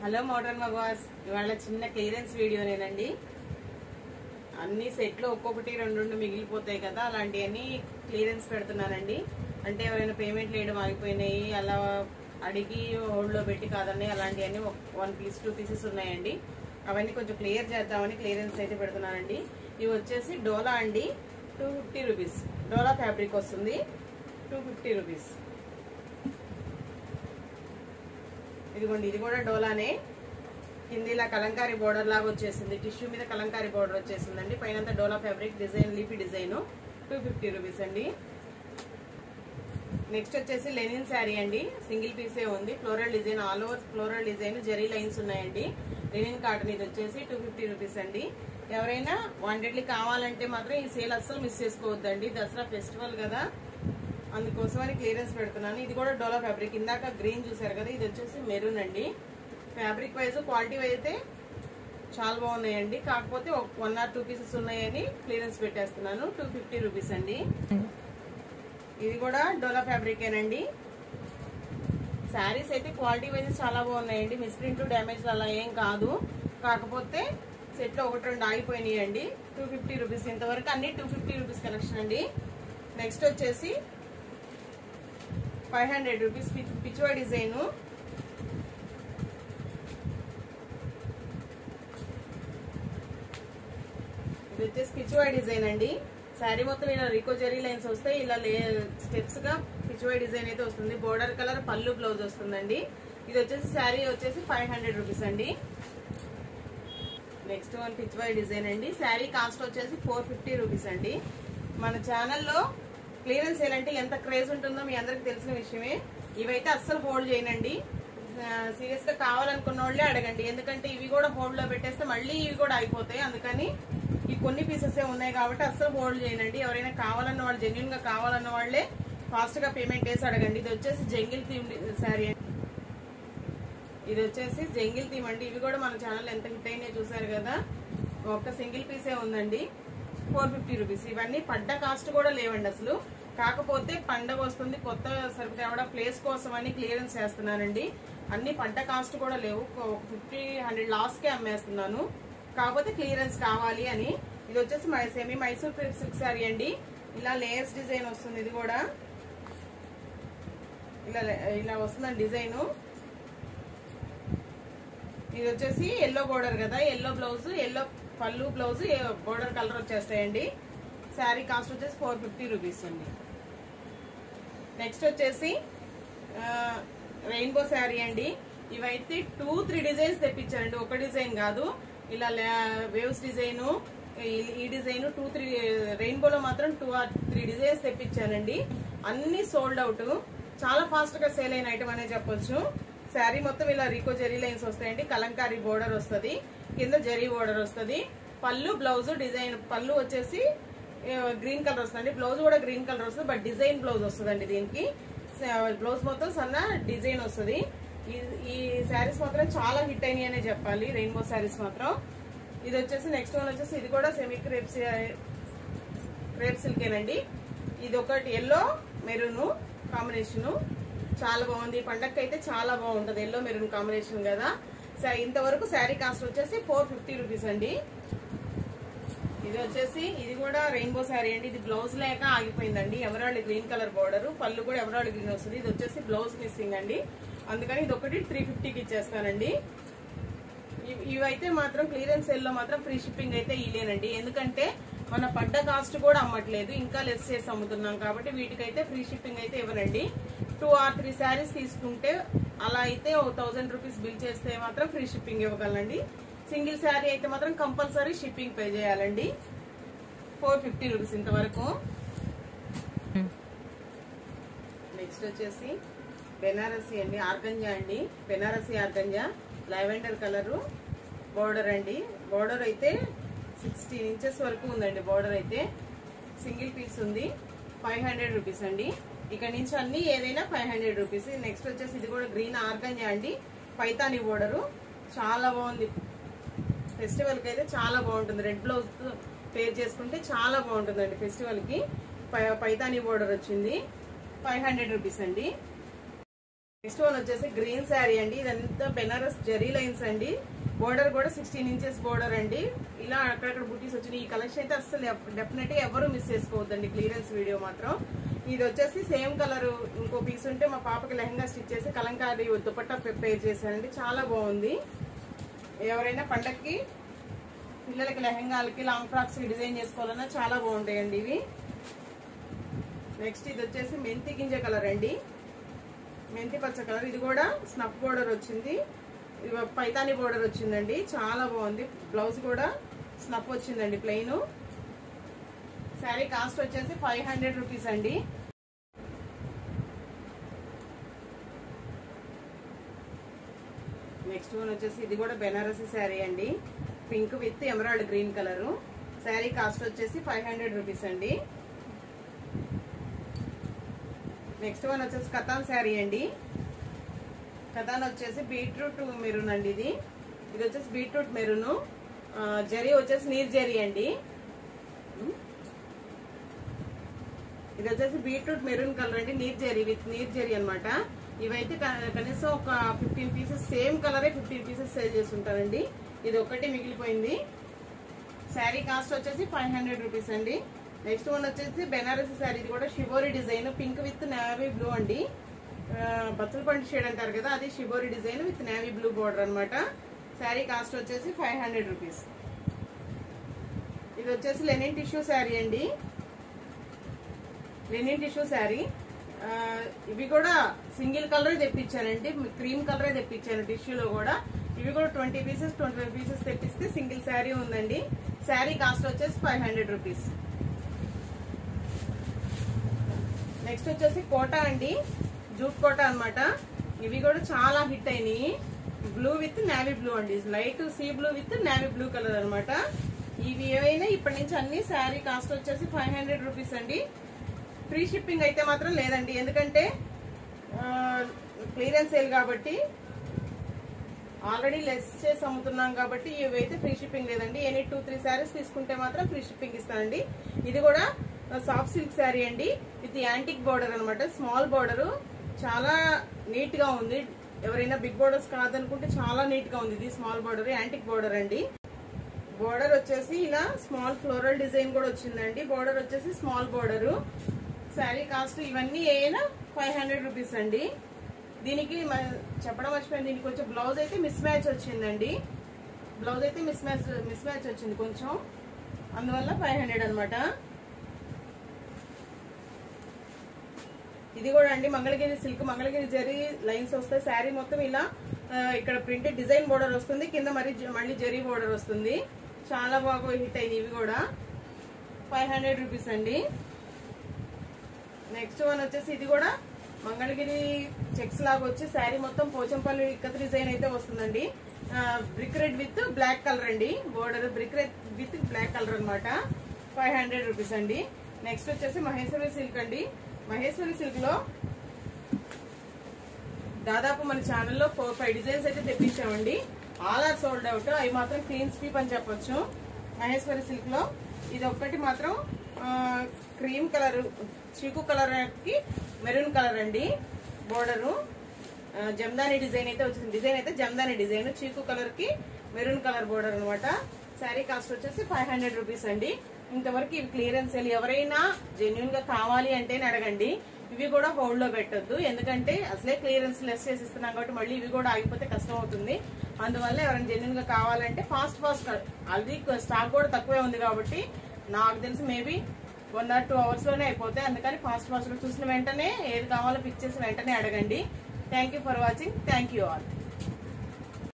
Hello modern మగవాస్, ఇవాళ చిన్న clearance వీడియోనేనండి. అన్ని సెట్లు ఒక్కొక్కటి రెండు రెండు మిగిలిపోతాయి కదా, అలాంటివన్నీ క్లియరెన్స్ పెడుతున్నానండి. అంటే ఎవరైనా పేమెంట్ వేయడం ఆగిపోయినాయి, అలా అడిగి హోల్డ్లో పెట్టి కాదన్నాయి, అలాంటివన్నీ 1 పీస్ 2 పీసెస్ ఉన్నాయండి. అవన్నీ కొంచెం క్లియర్ చేద్దామని క్లియరెన్స్ అయితే పెడుతున్నానండి. ఇవి వచ్చేసి డోలా అండి, 250 రూపీస్. డోలా ఫ్యాబ్రిక్ వస్తుంది, 250 రూపీస్. ఇదిగోండి, ఇది కూడా డోలానే. కింద ఇలా కలంకారీ బోర్డర్ లాగా వచ్చేసింది, టిష్యూ మీద కలంకారీ బోర్డర్ వచ్చేసిందండి. పైనంతా dola fabric design, leafy design, 250 rupees అండి. నెక్స్ట్ వచ్చేసి లెనిన్ శారీ అండి, సింగిల్ పీసే ఉంది. Floral design, all over floral design, zari lines ఉన్నాయండి. Linen cotton. ఇది వచ్చేసి 250 రూపీస్ అండి. ఎవరైనా వాంటెడ్లీ కావాలంటే మాత్రం ఈ సేల్ అస్సలు మిస్ చేసుకోవద్దండి. దసరా ఫెస్టివల్ కదా, అందుకోసమని క్లియరెన్స్ పెడుతున్నాను. ఇది కూడా డోలా ఫ్యాబ్రిక్. ఇందాక గ్రీన్ చూసారు కదా, ఇది వచ్చేసి మెరూన్ అండి. ఫ్యాబ్రిక్ వైజ్ క్వాలిటీ అయితే చాలా బాగున్నాయండి. కాకపోతే 1 or 2 పీసెస్ ఉన్నాయని క్లియరెన్స్ పెట్టేస్తున్నాను. 250 రూపీస్ అండి. ఇది కూడా డోలా ఫ్యాబ్రికేనండి. శారీస్ అయితే క్వాలిటీ వైజ్ చాలా బాగున్నాయండి. మిస్ప్రింట్ డ్యామేజ్ అలా ఏం కాదు. కాకపోతే సెట్లో 1-2 ఆగిపోయినాయండి. 250 రూపీస్. ఇంతవరకు అన్ని 250 రూపీస్ కలెక్షన్ అండి. నెక్స్ట్ వచ్చేసి 500 రూపీస్ పిచ్వా డిజైన్. ఇది వచ్చేసి పిచ్వా డిజైన్ అండి. శారీ మొత్తం ఇలా రికో జరీ లైన్స్ వస్తాయి. ఇలా స్టెప్స్ గా పిచ్వా డిజైన్ అయితే వస్తుంది. బోర్డర్ కలర్ పళ్ళు బ్లౌజ్ వస్తుందండి. ఇది వచ్చేసి శారీ వచ్చేసి 500 రూపీస్ అండి. నెక్స్ట్ వన్ పిచ్వా డిజైన్ అండి. శారీ కాస్ట్ వచ్చేసి 450 రూపీస్ అండి. మన ఛానల్లో క్లియరెన్స్ సేల్ అంటే ఎంత క్రేజ్ ఉంటుందో మీ అందరికి తెలిసిన విషయమే. ఇవైతే అస్సలు హోల్డ్ చేయనండి. సీరియస్ గా కావాలనుకున్న వాళ్ళే అడగండి. ఎందుకంటే ఇవి కూడా హోల్డ్ లో పెట్టేస్తే మళ్ళీ ఇవి కూడా అయిపోతాయి. అందుకని ఈ కొన్ని పీసెస్ ఉన్నాయి కాబట్టి అస్సలు హోల్డ్ చేయనండి. ఎవరైనా కావాలన్న వాళ్ళు, జెన్యున్ గా కావాలన్న వాళ్ళే ఫాస్ట్ గా పేమెంట్ చేసి అడగండి. ఇది వచ్చేసి జంగిల్ థీమ్ శారీ. ఇది వచ్చేసి జంగిల్ థీమ్ అండి. ఇవి కూడా మన ఛానల్ ఎంత హిట్ అయినాయి చూసారు కదా. ఒక్క సింగిల్ పీసే ఉందండి, 450 రూపీస్. ఇవన్నీ పడ్డ కాస్ట్ కూడా లేవండి అసలు. కాకపోతే పండగ వస్తుంది, కొత్త సరుకు తేవడం ప్లేస్ కోసం అని క్లియరెన్స్ చేస్తున్నానండి. అన్ని పడ్డ కాస్ట్ కూడా లేవు. 50-100 లాస్ కే అమ్మేస్తున్నాను. కాకపోతే క్లియరెన్స్ కావాలి అని. ఇది వచ్చేసి సెమీ మైసూర్ సిల్క్ శారీ అండి. ఇలా లేయర్స్ డిజైన్ వస్తుంది. ఇది కూడా ఇలా వస్తుందండి డిజైన్. ఇది వచ్చేసి ఎల్లో బోర్డర్ కదా, ఎల్లో బ్లౌజ్, ఎల్లో పళ్ళు బ్లౌజ్, బోర్డర్ కలర్ వచ్చేస్తాయండి. శారీ కాస్ట్ వచ్చేసి 450 రూపీస్ అండి. నెక్స్ట్ వచ్చేసి రెయిన్బో శారీ అండి. ఇవైతే 2-3 డిజైన్స్ తెప్పించారండి, ఒక డిజైన్ కాదు. ఇలా వేవ్స్ డిజైన్, ఈ డిజైన్ 2-3, రెయిన్బోలో మాత్రం 2 or 3 డిజైన్స్ తెప్పించానండి. అన్ని సోల్డ్ అవుట్. చాలా ఫాస్ట్ గా సేల్ అయిన ఐటమ్ అనే చెప్పొచ్చు. శారీ మొత్తం ఇలా రీకో జరీ లైన్స్ వస్తాయండి. కలంకారీ బోర్డర్ వస్తుంది, కింద జరీ బోర్డర్ వస్తుంది. పళ్ళు బ్లౌజ్ డిజైన్, పళ్ళు వచ్చేసి గ్రీన్ కలర్ వస్తుంది. బ్లౌజ్ కూడా గ్రీన్ కలర్ వస్తుంది, బట్ డిజైన్ బ్లౌజ్ వస్తుందండి. దీనికి బ్లౌజ్ మొత్తం సన్న డిజైన్ వస్తుంది. ఈ శారీస్ మాత్రం చాలా హిట్ అయినాయి అనే చెప్పాలి, రెయిన్బో శారీస్ మాత్రం. ఇది వచ్చేసి నెక్స్ట్ వన్ వచ్చేసి ఇది కూడా సెమీ క్రేప్ సిల్కేనండి. ఇది ఒకటి ఎల్లో మెరూన్ కాంబినేషన్, చాలా బాగుంది. పండగకి అయితే చాలా బాగుంటది, ఎల్లో మెరూన్ కాంబినేషన్ కదా. ఇంతవరకు శారీ కాస్ట్ వచ్చేసి 450 రూపీస్ అండి. ఇది వచ్చేసి ఇది కూడా రెయిన్బో శారీ అండి. ఇది బ్లౌజ్ లేక ఆగిపోయిందండి. ఎమరాల్డ్ గ్రీన్ కలర్ బోర్డర్, పళ్ళు కూడా ఎమరాల్డ్ గ్రీన్ వస్తుంది. ఇది వచ్చేసి బ్లౌజ్ మిస్సింగ్ అండి, అందుకని ఇది ఒకటి 350కి ఇచ్చేస్తానండి. ఇవైతే మాత్రం క్లియరెన్స్ సేల్ లో మాత్రం ఫ్రీ షిప్పింగ్ అయితే ఇలేనండి. ఎందుకంటే మన పడ్డ కాస్ట్ కూడా అమ్మట్లేదు, ఇంకా లెస్ చేసి అమ్ముతున్నాం కాబట్టి వీటికైతే ఫ్రీ షిప్పింగ్ అయితే ఇవ్వనండి. 2 or 3 శారీస్ తీసుకుంటే అలా అయితే 1000 రూపీస్ బిల్ చేస్తే మాత్రం ఫ్రీ షిప్పింగ్ ఇవ్వగలండి. సింగిల్ శారీ అయితే మాత్రం కంపల్సరీ షిప్పింగ్ పే చేయాలండి. 450 రూపీస్ ఇంతవరకు. నెక్స్ట్ వచ్చేసి బెనారసీ అండి, ఆర్గంజా అండి. Banarasi organza, lavender colour border అండి. బోర్డర్ అయితే 16 ఇంచెస్ వరకు ఉందండి. బోర్డర్ అయితే సింగిల్ పీస్ ఉంది, 500 రూపీస్ అండి. ఇక్కడ నుంచి అన్ని ఏదైనా 500 రూపీస్. నెక్స్ట్ వచ్చేసి ఇది కూడా గ్రీన్ ఆర్గంజా అండి, పైతాని బోర్డరు. చాలా బాగుంది, ఫెస్టివల్ కి అయితే చాలా బాగుంటుంది. రెడ్ బ్లౌజ్ పేర్ చేసుకుంటే చాలా బాగుంటుందండి ఫెస్టివల్ కి. పైతాని బోర్డర్ వచ్చింది, 500 రూపీస్ అండి. నెక్స్ట్ వన్ వచ్చేసి గ్రీన్ శారీ అండి. ఇదంతా బెనారస్ జరీ లైన్స్ అండి. బోర్డర్ కూడా 16 ఇంచెస్ బోర్డర్ అండి. ఇలా అక్కడక్కడ బుటీస్ వచ్చినాయి. ఈ కలెక్షన్ అయితే అసలు డెఫినెట్ గా ఎవరు మిస్ చేసుకోవద్దండి క్లియరెన్స్ వీడియో మాత్రం. ఇది వచ్చేసి సేమ్ కలర్ ఇంకో పీస్ ఉంటే మా పాపకి లెహంగా స్టిచ్ చేసి కలంకారీ దుపట్టా ప్రిపేర్ చేశానండి. చాలా బాగుంది. ఎవరైనా పండక్కి పిల్లలకి లెహంగాలకి లాంగ్ ఫ్రాక్స్ డిజైన్ చేసుకోవాలన్నా చాలా బాగుంటాయండి ఇవి. నెక్స్ట్ ఇది వచ్చేసి మెంతి గింజ కలర్ అండి. మెంతి పచ్చ కలర్. ఇది కూడా స్నఫ్ బోర్డర్ వచ్చింది. పైతాని బోర్డర్ వచ్చిందండి. చాలా బాగుంది. బ్లౌజ్ కూడా స్నఫ్ వచ్చిందండి ప్లెయిన్. శారీ కాస్ట్ వచ్చేసి 500 రూపీస్ అండి. నెక్స్ట్ వన్ వచ్చేసి ఇది కూడా బెనారసీ శారీ అండి. Pink with emerald green colour. Sari cost వచ్చేసి 500 రూపీస్ అండి. నెక్స్ట్ వన్ వచ్చేసి కతాన్ శారీ అండి. కతాన్ వచ్చేసి బీట్రూట్ మెరూన్ అండి. ఇది వచ్చేసి బీట్రూట్ మెరూన్. జరీ వచ్చేసి నీర్ జరీ అండి. ఇది వచ్చేసి బీట్రూట్ మెరూన్ కలర్ అండి. నీర్ జరీ విత్ నీర్ జరీ అనమాట. ఇవైతే కనీసం ఒక 15 పీసెస్ సేమ్ కలరే 15 పీసెస్ సేల్ చేస్తుంటారండి. ఇది ఒకటి మిగిలిపోయింది. శారీ కాస్ట్ వచ్చేసి 500 రూపీస్ అండి. నెక్స్ట్ వన్ వచ్చేసి బెనారసీ శారీ. ఇది కూడా shibori design pink with navy blue అండి. బతుల పండు షేడ్ అంటారు కదా, అది shibori design with navy blue border అనమాట. శారీ కాస్ట్ వచ్చేసి 500 రూపీస్. ఇది వచ్చేసి లెనిన్ టిష్యూ శారీ అండి. Linen tissue sari. ఇవి కూడా సింగిల్ కలర్ తెప్పించానండి. క్రీమ్ కలరే తెప్పించాను టిష్యూలో కూడా. ఇవి కూడా 20 పీసెస్ 25 పీసెస్ తెప్పిస్తే సింగిల్ శారీ ఉందండి. శారీ కాస్ట్ వచ్చేసి 500 రూపీస్. నెక్స్ట్ వచ్చేసి కోటా అండి. జూట్ కోటా అనమాట. ఇవి కూడా చాలా హిట్ అయినాయి. బ్లూ విత్ నేవీ బ్లూ అండి. Light sea blue with navy blue colour అనమాట. ఇవి ఏవైనా ఇప్పటి నుంచి అన్ని శారీ కాస్ట్ వచ్చేసి 500 రూపీస్ అండి. ఫ్రీ షిప్పింగ్ అయితే మాత్రం లేదండి. ఎందుకంటే క్లియరెన్స్ సేల్ కాబట్టి ఆల్రెడీ లెస్ చేసి అమ్ముతున్నాం కాబట్టి ఇవైతే ఫ్రీ షిప్పింగ్ లేదండి. ఎనీ 2-3 శారీస్ తీసుకుంటే మాత్రం ఫ్రీ షిప్పింగ్ ఇస్తానండి. ఇది కూడా సాఫ్ట్ సిల్క్ శారీ అండి. ఇది యాంటిక్ బోర్డర్ అనమాట. Small border. చాలా నీట్ గా ఉంది. ఎవరైనా బిగ్ బోర్డర్స్ కాదనుకుంటే చాలా నీట్ గా ఉంది. ఇది స్మాల్ బోర్డర్, యాంటిక్ బోర్డర్ అండి. బోర్డర్ వచ్చేసి ఇలా స్మాల్ ఫ్లోరల్ డిజైన్ కూడా వచ్చిందండి. బోర్డర్ వచ్చేసి స్మాల్ బోర్డర్. శారీ కాస్ట్ ఇవన్నీ ఏమైనా 500 రూపీస్ అండి. దీనికి చెప్పడం మర్చిపోయింది. దీనికి కొంచెం బ్లౌజ్ అయితే మిస్ మ్యాచ్ వచ్చిందండి. బ్లౌజ్ అయితే మిస్ మ్యాచ్ వచ్చింది కొంచెం, అందువల్ల 500 అనమాట. ఇది కూడా అండి మంగళగిరి సిల్క్, మంగళగిరి జరీ లైన్స్ వస్తాయి. శారీ మొత్తం ఇలా ఇక్కడ ప్రింటెడ్ డిజైన్ బోర్డర్ వస్తుంది. కింద మళ్ళీ జరీ బోర్డర్ వస్తుంది. చాలా బాగా హిట్ అయింది. ఇవి కూడా 500 రూపీస్ అండి. నెక్స్ట్ వన్ వచ్చేసి ఇది కూడా మంగళగిరి చెక్స్ లాగా వచ్చి శారీ మొత్తం పోచంపల్లి ఇక్కత్ డిజైన్ అయితే వస్తుందండి. Brick red with black colour అండి. Border brick red with black colour అనమాట. 500 రూపీస్ అండి. నెక్స్ట్ వచ్చేసి మహేశ్వరి సిల్క్ అండి. మహేశ్వరి సిల్క్ లో దాదాపు మన ఛానల్లో 4-5 డిజైన్స్ అయితే తెప్పించామండి. All are sold out. అవి మాత్రం క్లీన్ స్వీప్ అని చెప్పొచ్చు. మహేశ్వరి సిల్క్ లో ఇది ఒక్కటి మాత్రం క్రీమ్ కలర్, చీకు కలర్ కి మెరూన్ కలర్ అండి. బోర్డరు జమ్దాని డిజైన్ అయితే వచ్చింది. డిజైన్ అయితే జమ్దాని డిజైన్, చీకు కలర్ కి మెరూన్ కలర్ బోర్డర్ అనమాట. శారీ కాస్ట్ వచ్చేసి 500 రూపీస్ అండి. ఇంతవరకు ఇవి క్లియరెన్స్ సేల్. ఎవరైనా జెన్యున్ గా కావాలి అంటేనే అడగండి. ఇవి కూడా హోల్డ్ లో పెట్టొద్దు. ఎందుకంటే అసలే క్లియరెన్స్ లెస్ చేసి ఇస్తున్నాం కాబట్టి మళ్ళీ ఇవి కూడా ఆగిపోతే కష్టం అవుతుంది. అందువల్ల ఎవరైనా జెన్యున్ గా కావాలంటే ఫాస్ట్ ఆల్రెడీ స్టాక్ కూడా తక్కువే ఉంది కాబట్టి నాకు తెలిసి మేబీ 1 or 2 hours లోనే అయిపోతాయి. అందుకని ఫాస్ట్ గా చూసిన వెంటనే ఏది కావాలో పిక్ చేసి వెంటనే అడగండి. Thank you for watching. Thank you all.